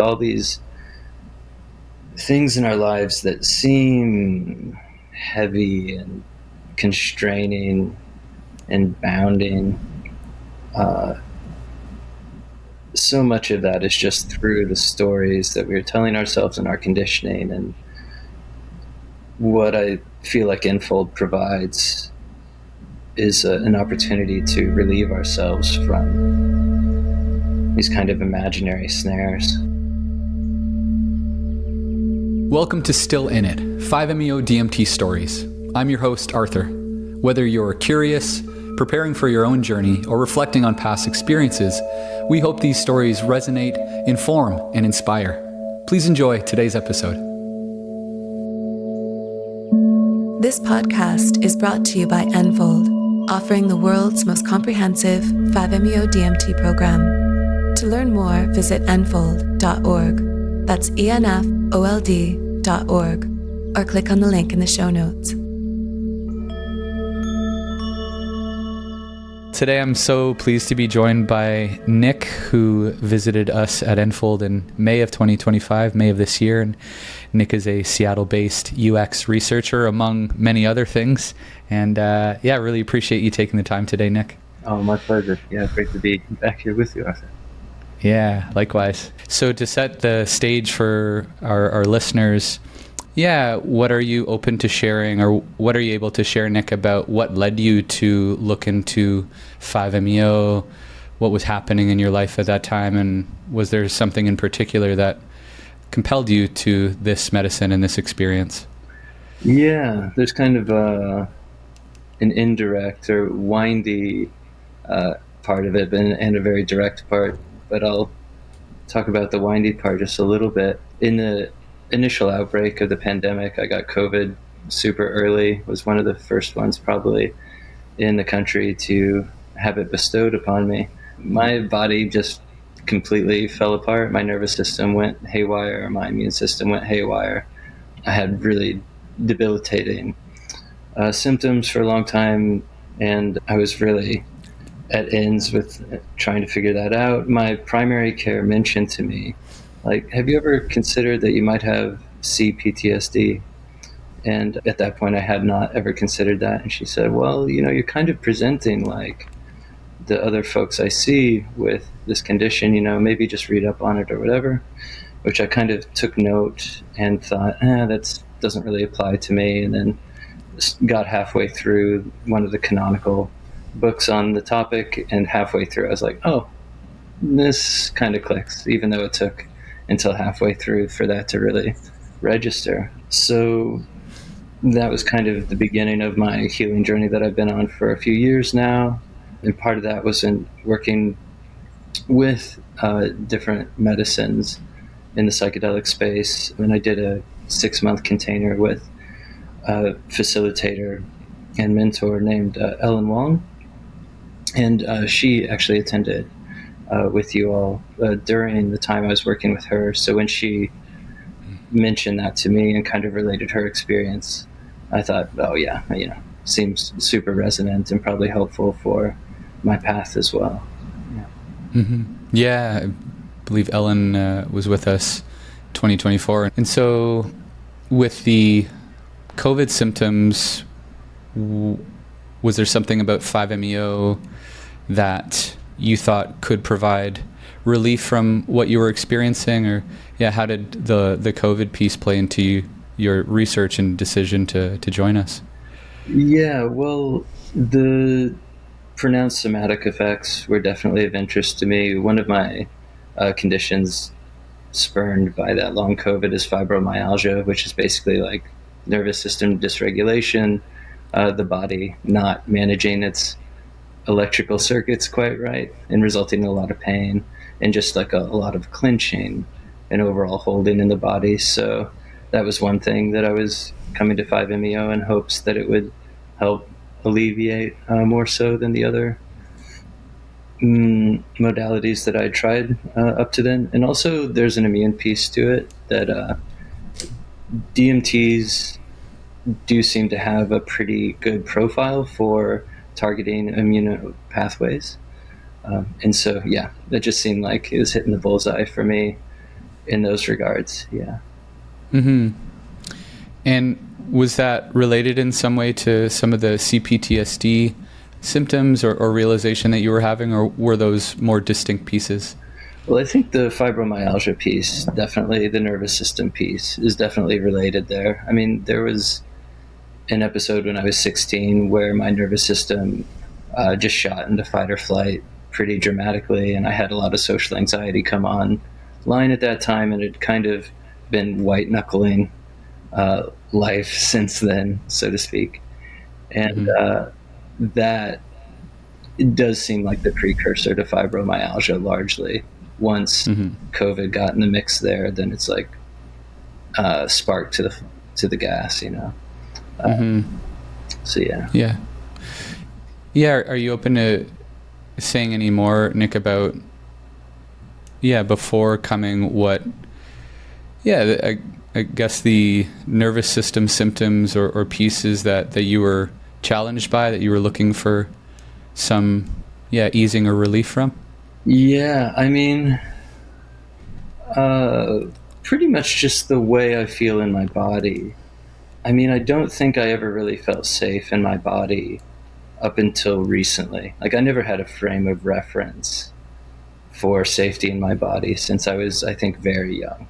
all these things in our lives that seem heavy and constraining and bounding. So much of that is just through the stories that we're telling ourselves in our conditioning. And what I feel like Enfold provides is an opportunity to relieve ourselves from these kind of imaginary snares. Welcome to Still In It, 5-MeO DMT Stories. I'm your host, Arthur. Whether you're curious, preparing for your own journey, or reflecting on past experiences, we hope these stories resonate, inform, and inspire. Please enjoy today's episode. This podcast is brought to you by Enfold, offering the world's most comprehensive 5-MeO DMT program. To learn more, visit enfold.org. That's enfold.org, or click on the link in the show notes. Today I'm so pleased to be joined by Nick, who visited us at Enfold in May of 2025, May of this year. And Nick is a Seattle-based UX researcher, among many other things. And really appreciate you taking the time today, Nick. Oh, my pleasure. Yeah, great to be back here with you, Arthur. Yeah, likewise. So to set the stage for our listeners, what are you open to sharing, or what are you able to share, Nick, about what led you to look into 5-MeO? What was happening in your life at that time, and was there something in particular that compelled you to this medicine and this experience? Yeah, there's kind of an indirect or windy part of it, and a very direct part. But I'll talk about the windy part just a little bit. In the initial outbreak of the pandemic, I got COVID super early, was one of the first ones probably in the country to have it bestowed upon me. My body just completely fell apart. My nervous system went haywire. My immune system went haywire. I had really debilitating symptoms for a long time, and I was really at ends with trying to figure that out. My primary care mentioned to me, like, have you ever considered that you might have C-PTSD? And at that point, I had not ever considered that. And she said, well, you're kind of presenting like the other folks I see with this condition, maybe just read up on it or whatever, which I kind of took note and thought, that doesn't really apply to me. And then got halfway through one of the canonical books on the topic, and halfway through I was like, oh, this kind of clicks, even though it took until halfway through for that to really register. So that was kind of the beginning of my healing journey that I've been on for a few years now. And part of that was in working with different medicines in the psychedelic space. And I did a 6-month container with a facilitator and mentor named Ellen Wong. And she actually attended with you all during the time I was working with her. So when she mentioned that to me and kind of related her experience, I thought, oh yeah, seems super resonant and probably helpful for my path as well. Yeah, Yeah, I believe Ellen was with us 2024. And so with the COVID symptoms, was there something about 5-MeO that you thought could provide relief from what you were experiencing? Or how did the COVID piece play into your research and decision to join us? Yeah, well, the pronounced somatic effects were definitely of interest to me. One of my conditions spurned by that long COVID is fibromyalgia, which is basically like nervous system dysregulation, the body not managing its electrical circuits quite right, and resulting in a lot of pain and just like a lot of clenching and overall holding in the body. So that was one thing that I was coming to 5-MeO in hopes that it would help alleviate more so than the other modalities that I tried up to then. And also there's an immune piece to it that DMTs do seem to have a pretty good profile for targeting immune pathways. And so, that just seemed like it was hitting the bullseye for me. in those regards. Yeah. Mm-hmm. And was that related in some way to some of the C-PTSD symptoms or realization that you were having, or were those more distinct pieces? Well, I think the fibromyalgia piece, definitely the nervous system piece, is definitely related there. I mean, there was an episode when I was 16 where my nervous system just shot into fight or flight pretty dramatically, and I had a lot of social anxiety come on line at that time, and it kind of been white knuckling life since then, so to speak. And that it does seem like the precursor to fibromyalgia largely. Once COVID got in the mix there, then it's like spark to the gas, you know. So Yeah. Are you open to saying any more, Nick, about before coming what? I guess the nervous system symptoms or pieces that you were challenged by, that you were looking for some easing or relief from. Yeah, I mean, pretty much just the way I feel in my body. I mean, I don't think I ever really felt safe in my body up until recently. Like, I never had a frame of reference for safety in my body since I was, I think, very young.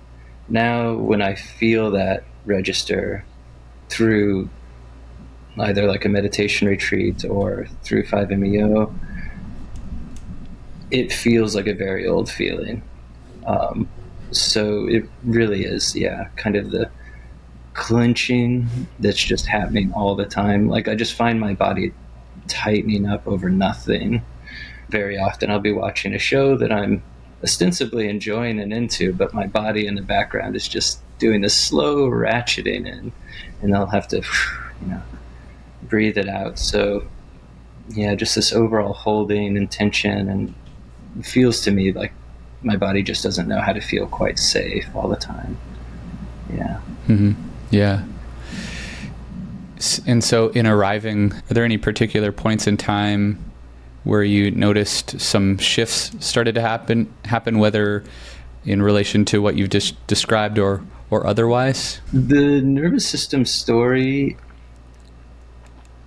Now, when I feel that register through either like a meditation retreat or through 5-MeO, it feels like a very old feeling. So it really is, kind of the clenching that's just happening all the time. Like, I just find my body tightening up over nothing. Very often I'll be watching a show that I'm ostensibly enjoying and into, but my body in the background is just doing this slow ratcheting in, and I'll have to, breathe it out. So just this overall holding and tension, and it feels to me like my body just doesn't know how to feel quite safe all the time. Yeah. Mm-hmm. Yeah. And so in arriving, are there any particular points in time where you noticed some shifts started to happen, whether in relation to what you've just described or otherwise? The nervous system story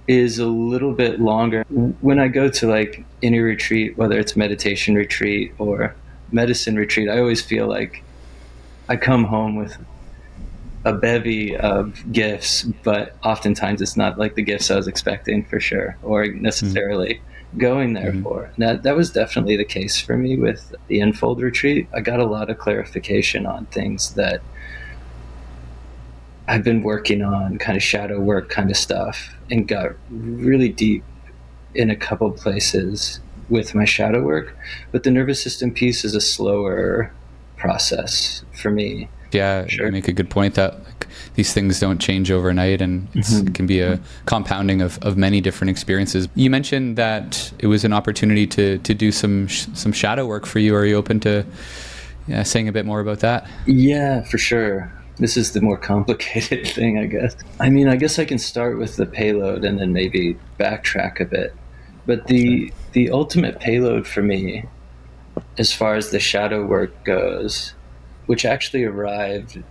is a little bit longer. When I go to like any retreat, whether it's meditation retreat or medicine retreat, I always feel like I come home with a bevy of gifts, but oftentimes it's not like the gifts I was expecting, for sure, or necessarily going there for. That was definitely the case for me with the Enfold retreat. I got a lot of clarification on things that I've been working on, kind of shadow work kind of stuff, and got really deep in a couple places with my shadow work. But the nervous system piece is a slower process for me. Yeah, sure. You make a good point that these things don't change overnight, and it can be a compounding of many different experiences. You mentioned that it was an opportunity to do some shadow work for you. Are you open to saying a bit more about that? Yeah, for sure. This is the more complicated thing, I guess. I mean, I guess I can start with the payload and then maybe backtrack a bit. But the ultimate payload for me, as far as the shadow work goes, which actually arrived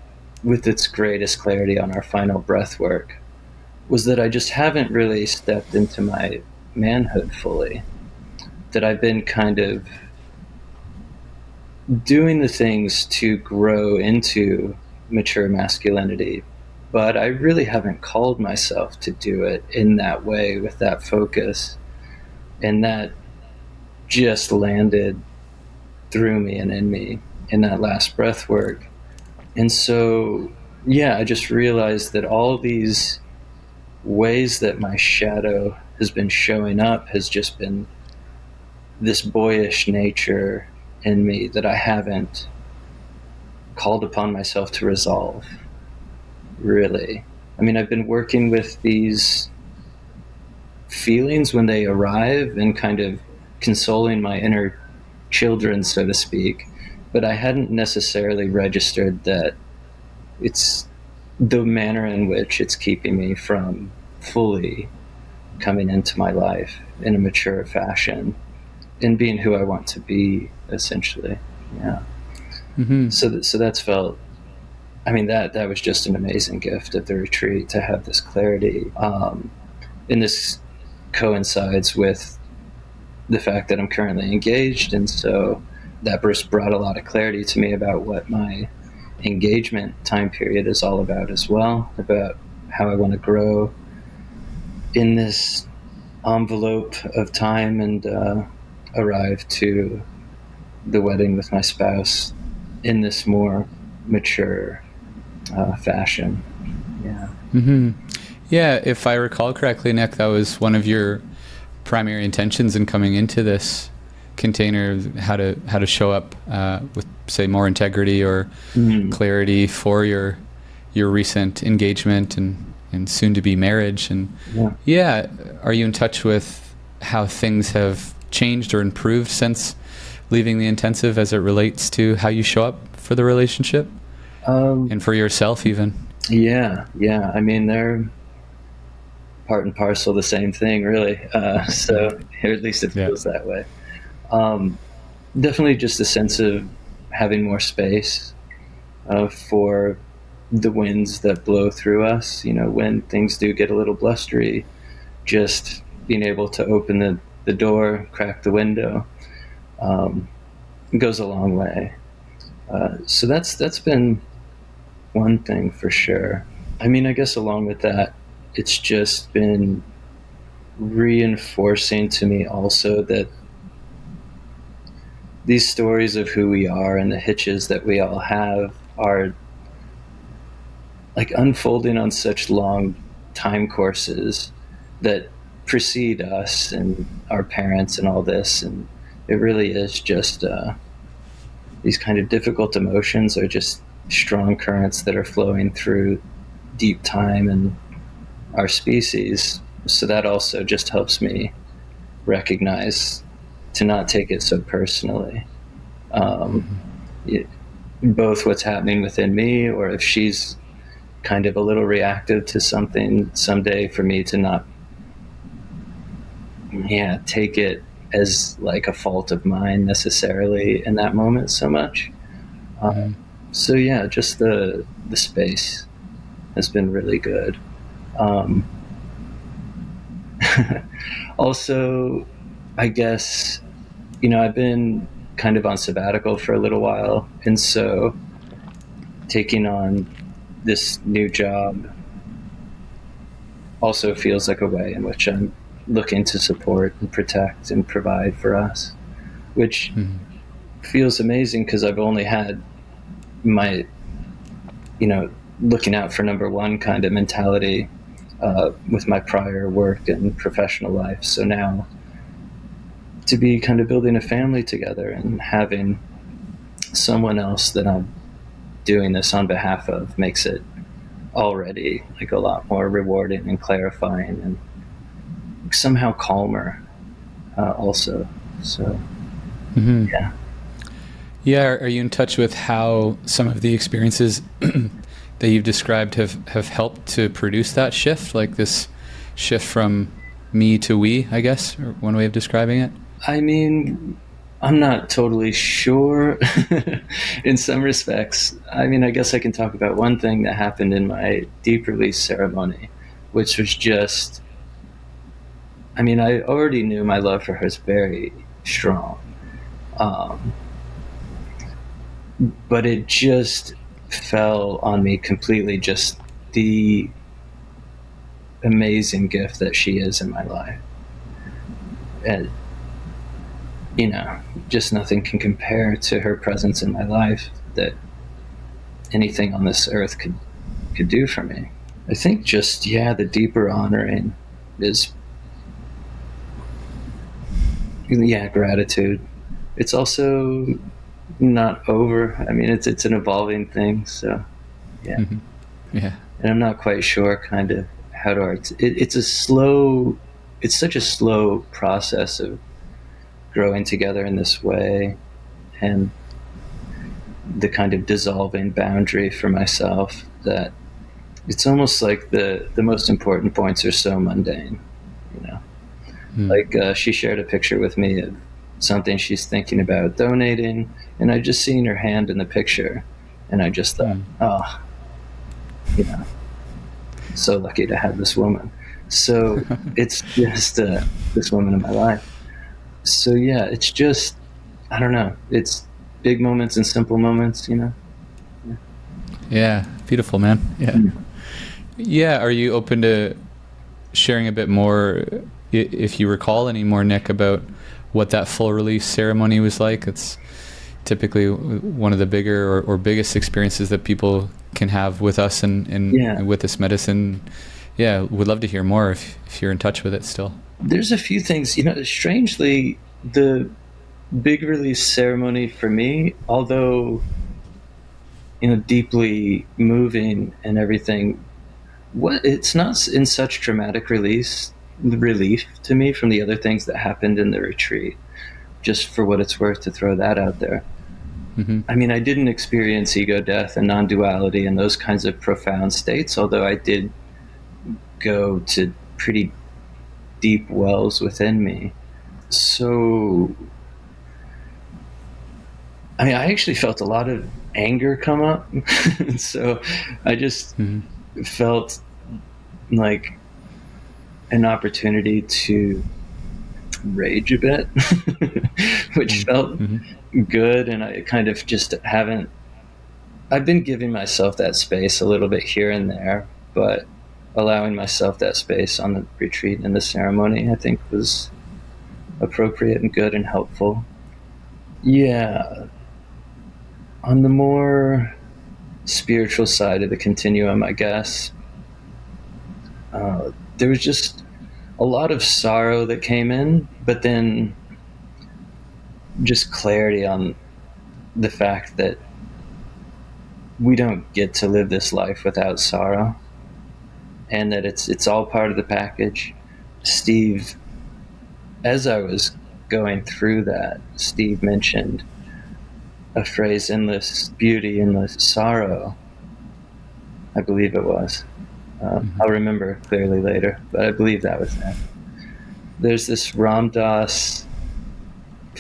with its greatest clarity on our final breath work, was that I just haven't really stepped into my manhood fully. That I've been kind of doing the things to grow into mature masculinity, but I really haven't called myself to do it in that way with that focus. And that just landed through me and in me in that last breath work. And so, I just realized that all these ways that my shadow has been showing up has just been this boyish nature in me that I haven't called upon myself to resolve, really. I mean, I've been working with these feelings when they arrive and kind of consoling my inner children, so to speak, but I hadn't necessarily registered that it's the manner in which it's keeping me from fully coming into my life in a mature fashion and being who I want to be, essentially. Yeah. So that's felt, I mean, that was just an amazing gift at the retreat, to have this clarity. And this coincides with the fact that I'm currently engaged, and so that just brought a lot of clarity to me about what my engagement time period is all about as well, about how I want to grow in this envelope of time, and arrive to the wedding with my spouse in this more mature fashion. Yeah. Yeah, if I recall correctly, Nick, that was one of your primary intentions in coming into this container, how to show up with, say, more integrity or clarity for your recent engagement and soon to be marriage. And yeah, are you in touch with how things have changed or improved since leaving the intensive as it relates to how you show up for the relationship and for yourself even? Yeah. I mean, they're part and parcel the same thing, really. So, or at least it feels that way. Definitely just a sense of having more space for the winds that blow through us. You know, when things do get a little blustery, just being able to open the door, crack the window, goes a long way. So that's been one thing for sure. I mean, I guess along with that, it's just been reinforcing to me also that these stories of who we are and the hitches that we all have are like unfolding on such long time courses that precede us and our parents and all this. And it really is just these kind of difficult emotions are just strong currents that are flowing through deep time and our species. So that also just helps me recognize to not take it so personally. Both what's happening within me, or if she's kind of a little reactive to something someday, for me to not take it as like a fault of mine necessarily in that moment so much. So yeah, just the space has been really good. Also, I guess, you know, I've been kind of on sabbatical for a little while, and so taking on this new job also feels like a way in which I'm looking to support and protect and provide for us, which feels amazing because I've only had my, you know, looking out for number one kind of mentality with my prior work and professional life. So now to be kind of building a family together and having someone else that I'm doing this on behalf of makes it already like a lot more rewarding and clarifying and somehow calmer also. So Yeah, are you in touch with how some of the experiences that you've described have helped to produce that shift, like this shift from me to we, I guess, or one way of describing it? I mean, I'm not totally sure in some respects. I mean, I guess I can talk about one thing that happened in my deep release ceremony, which was just, I mean, I already knew my love for her is very strong. But it just fell on me completely, just the amazing gift that she is in my life. And, you know, just nothing can compare to her presence in my life that anything on this earth could do for me. I think just, the deeper honoring is, gratitude. It's also not over. I mean, it's an evolving thing. So, Yeah. And I'm not quite sure kind of how to it's such a slow process of growing together in this way, and the kind of dissolving boundary for myself, that it's almost like the most important points are so mundane, you know. Like she shared a picture with me of something she's thinking about donating, and I just seen her hand in the picture, and I just thought, oh, so lucky to have this woman. So it's just this woman in my life. So yeah, it's just, I don't know, it's big moments and simple moments, Yeah, beautiful, man. Yeah. Yeah, are you open to sharing a bit more, if you recall any more, Nick, about what that full release ceremony was like? It's typically one of the bigger or biggest experiences that people can have with us and with this medicine. Yeah, would love to hear more if you're in touch with it still. There's a few things, strangely, the big release ceremony for me, although, deeply moving and everything, it's not in such dramatic relief to me from the other things that happened in the retreat, just for what it's worth, to throw that out there. Mm-hmm. I mean, I didn't experience ego death and non-duality and those kinds of profound states, although I did go to pretty deep wells within me. So, I mean, I actually felt a lot of anger come up. So I just felt like an opportunity to rage a bit, which felt good. And I kind of just I've been giving myself that space a little bit here and there, but allowing myself that space on the retreat and the ceremony, I think, was appropriate and good and helpful. Yeah. On the more spiritual side of the continuum, I guess, there was just a lot of sorrow that came in, but then just clarity on the fact that we don't get to live this life without sorrow, and that it's all part of the package. Steve, as I was going through that, Steve mentioned a phrase, endless beauty, endless sorrow, I believe it was. I'll remember clearly later, but I believe that was that. There's this Ram Dass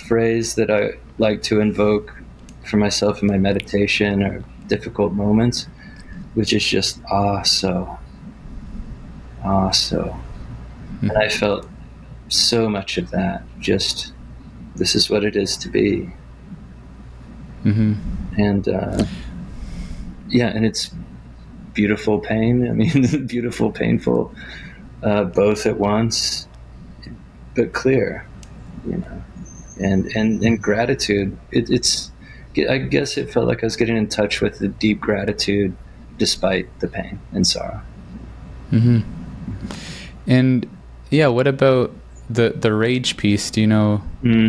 phrase that I like to invoke for myself in my meditation or difficult moments, which is just so. And I felt so much of that. Just, this is what it is to be. And and it's beautiful pain. I mean, beautiful, painful, both at once, but clear, and gratitude. I guess it felt like I was getting in touch with the deep gratitude despite the pain and sorrow. And yeah, what about the rage piece? Do you know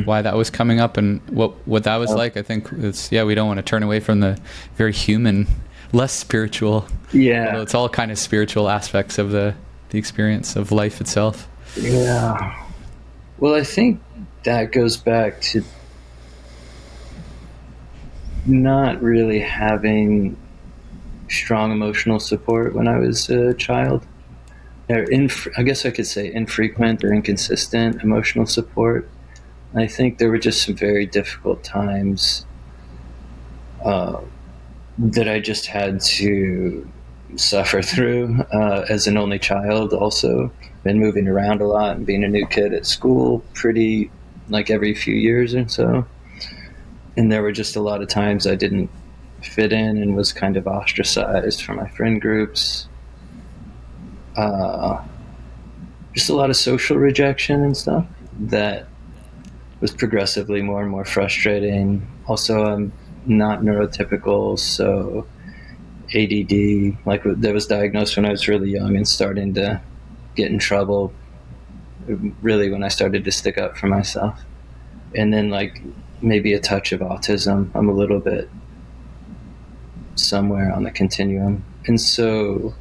why that was coming up and what that was like? I think we don't want to turn away from the very human, less spiritual. Yeah. Although it's all kind of spiritual aspects of the experience of life itself. Yeah. Well, I think that goes back to not really having strong emotional support when I was a child. I guess I could say infrequent or inconsistent emotional support. I think there were just some very difficult times that I just had to suffer through as an only child. Also, been moving around a lot and being a new kid at school pretty like every few years or so. And there were just a lot of times I didn't fit in and was kind of ostracized from my friend groups. Just a lot of social rejection and stuff that was progressively more and more frustrating. Also, I'm not neurotypical, so ADD, that was diagnosed when I was really young and starting to get in trouble, really when I started to stick up for myself. And then maybe a touch of autism. I'm a little bit somewhere on the continuum. And so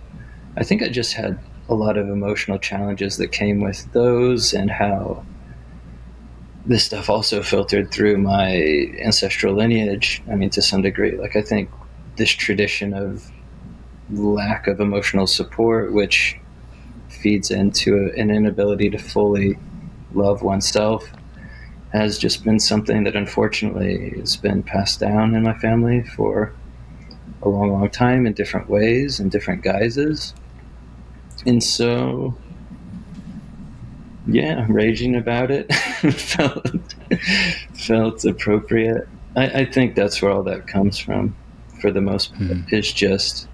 I think I just had a lot of emotional challenges that came with those, and how this stuff also filtered through my ancestral lineage. I mean, to some degree, I think this tradition of lack of emotional support, which feeds into an inability to fully love oneself, has just been something that unfortunately has been passed down in my family for a long, long time in different ways and different guises. And so, yeah, raging about it felt appropriate. I think that's where all that comes from, for the most part. It's just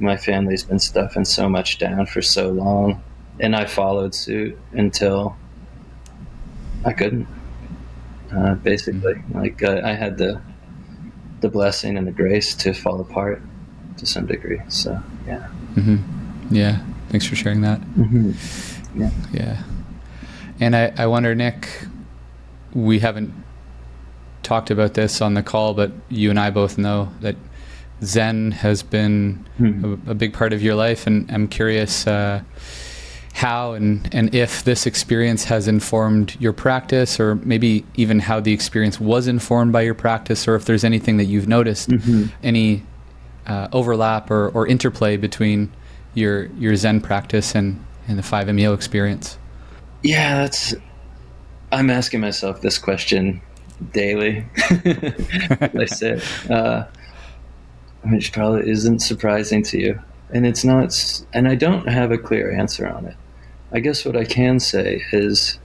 my family's been stuffing so much down for so long, and I followed suit until I couldn't. Basically, I had the blessing and the grace to fall apart to some degree. So yeah. Yeah. Thanks for sharing that. Yeah. Yeah. And I wonder, Nick, we haven't talked about this on the call, but you and I both know that Zen has been a big part of your life, and I'm curious how and if this experience has informed your practice, or maybe even how the experience was informed by your practice, or if there's anything that you've noticed, any overlap or interplay between your Zen practice and the 5-MeO experience. Yeah, I'm asking myself this question daily. I said, which probably isn't surprising to you. And it's not, and I don't have a clear answer on it. I guess what I can say is,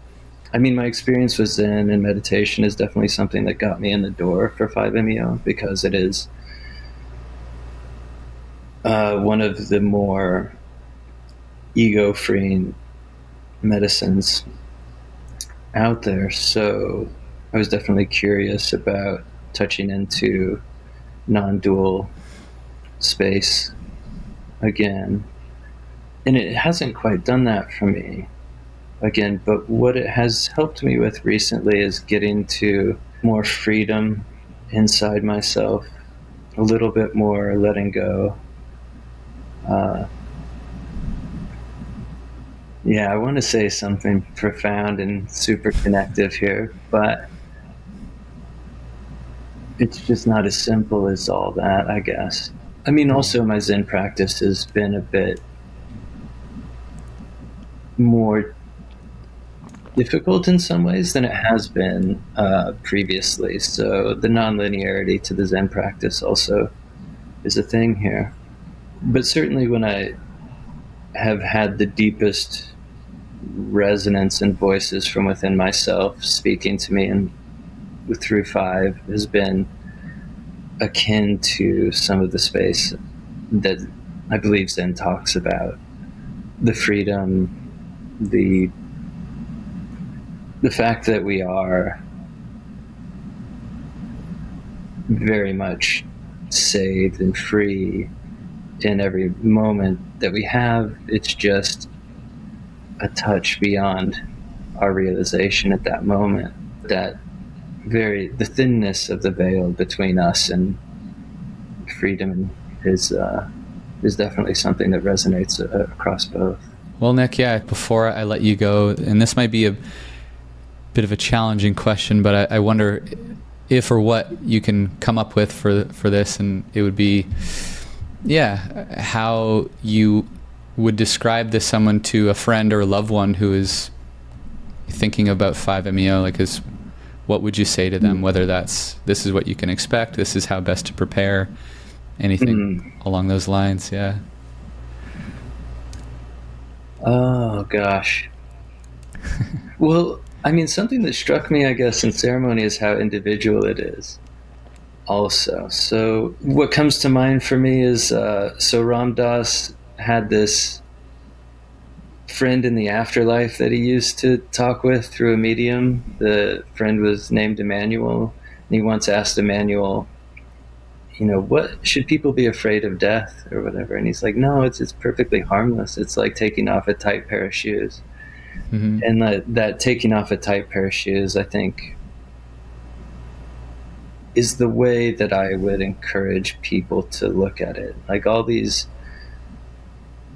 my experience with Zen and meditation is definitely something that got me in the door for 5-MeO, because it is one of the more ego-freeing medicines out there. So I was definitely curious about touching into non-dual space again. And it hasn't quite done that for me again, but what it has helped me with recently is getting to more freedom inside myself, a little bit more letting go. I want to say something profound and super connective here, but it's just not as simple as all that, I guess. Also my Zen practice has been a bit more difficult in some ways than it has been previously. So the non-linearity to the Zen practice also is a thing here. But certainly when I have had the deepest resonance and voices from within myself speaking to me and through 5 has been akin to some of the space that I believe Zen talks about. The freedom, the fact that we are very much saved and free in every moment that we have. It's just a touch beyond our realization at that moment. The thinness of the veil between us and freedom is definitely something that resonates across both. Well, Nick, before I let you go, and this might be a bit of a challenging question, but I wonder if or what you can come up with for this, and it would be, how you would describe this someone to a friend or a loved one who is thinking about 5-MeO, what would you say to them, whether that's, this is what you can expect, this is how best to prepare, anything along those lines? Yeah. Oh, gosh. Well, something that struck me, I guess, in ceremony is how individual it is also. So what comes to mind for me is, so Ram Dass had this friend in the afterlife that he used to talk with through a medium. The friend was named Emmanuel, and he once asked Emmanuel, what should people be afraid of death or whatever? And he's like, no, it's perfectly harmless. It's like taking off a tight pair of shoes. And that taking off a tight pair of shoes, I think, is the way that I would encourage people to look at it. Like all these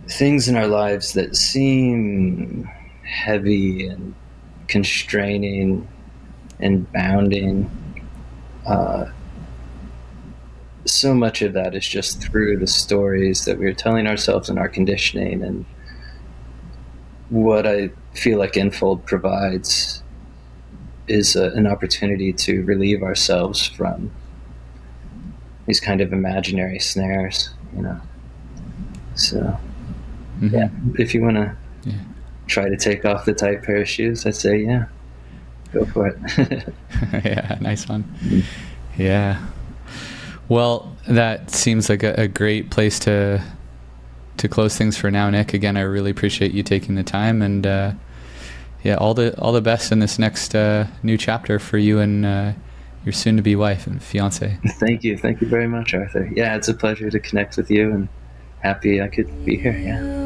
things in our lives that seem heavy and constraining and bounding, so much of that is just through the stories that we're telling ourselves in our conditioning. And what I feel like Enfold provides is an opportunity to relieve ourselves from these kind of imaginary snares, So, yeah, if you want to try to take off the tight pair of shoes, I'd say, yeah, go for it. Yeah, nice one. Yeah. Well, that seems like a great place to close things for now, Nick. Again, I really appreciate you taking the time, and all the best in this next new chapter for you and your soon-to-be wife and fiance. Thank you very much, Arthur. Yeah, it's a pleasure to connect with you, and happy I could be here. Yeah.